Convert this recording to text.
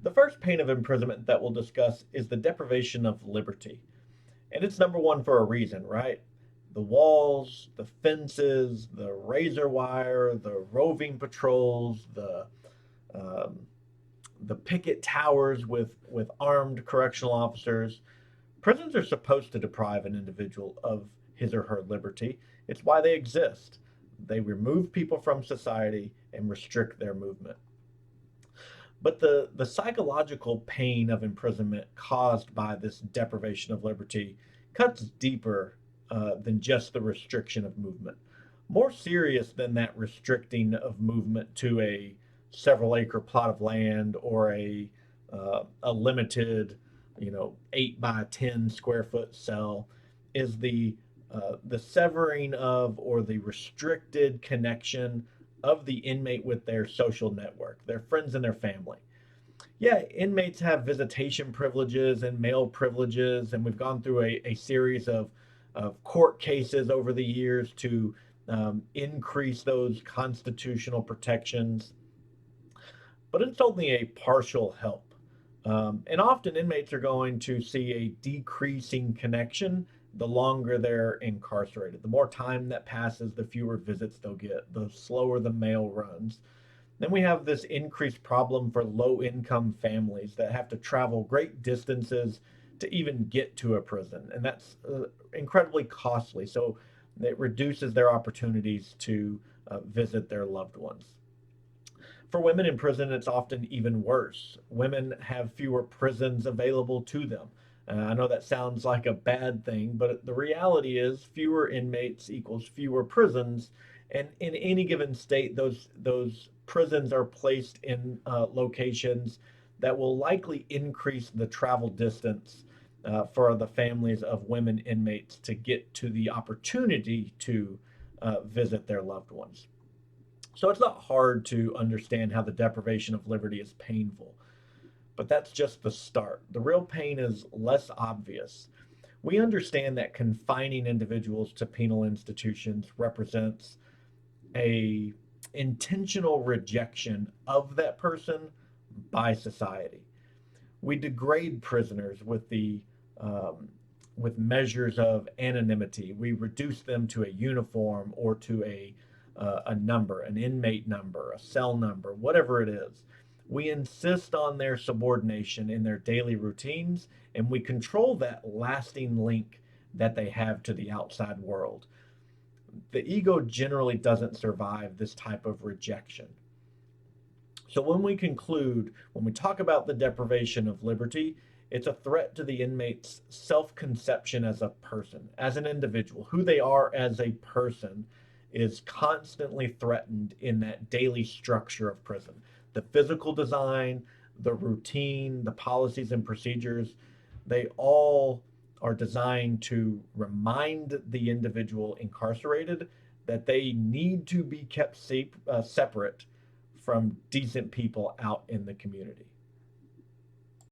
The first pain of imprisonment that we'll discuss is the deprivation of liberty. And it's number one for a reason, right? The walls, the fences, the razor wire, the roving patrols, um, the picket towers with armed correctional officers. Prisons are supposed to deprive an individual of his or her liberty. It's why they exist. They remove people from society and restrict their movement. But the psychological pain of imprisonment caused by this deprivation of liberty cuts deeper than just the restriction of movement. More serious than that restricting of movement to a several acre plot of land or a limited, 8 by 10 square foot cell is the severing of or the restricted connection of the inmate with their social network, their friends and their family. Yeah, inmates have visitation privileges and mail privileges, and we've gone through a series of court cases over the years to increase those constitutional protections, but it's only a partial help. And often inmates are going to see a decreasing connection the longer they're incarcerated. The more time that passes, the fewer visits they'll get, the slower the mail runs. Then we have this increased problem for low income families that have to travel great distances to even get to a prison. And that's incredibly costly. So it reduces their opportunities to visit their loved ones. For women in prison, it's often even worse. Women have fewer prisons available to them. I know that sounds like a bad thing, but the reality is fewer inmates equals fewer prisons. And in any given state, those prisons are placed in locations that will likely increase the travel distance for the families of women inmates to get to the opportunity to visit their loved ones. So it's not hard to understand how the deprivation of liberty is painful, but that's just the start. The real pain is less obvious. We understand that confining individuals to penal institutions represents a intentional rejection of that person by society. We degrade prisoners um, with measures of anonymity. We reduce them to a uniform or to a number, an inmate number, a cell number, whatever it is. We insist on their subordination in their daily routines, and we control that lasting link that they have to the outside world. The ego generally doesn't survive this type of rejection. So when we talk about the deprivation of liberty, it's a threat to the inmate's self conception as a person, as an individual. Who they are as a person is constantly threatened in that daily structure of prison. The physical design, the routine, the policies and procedures, they all are designed to remind the individual incarcerated that they need to be kept separate from decent people out in the community.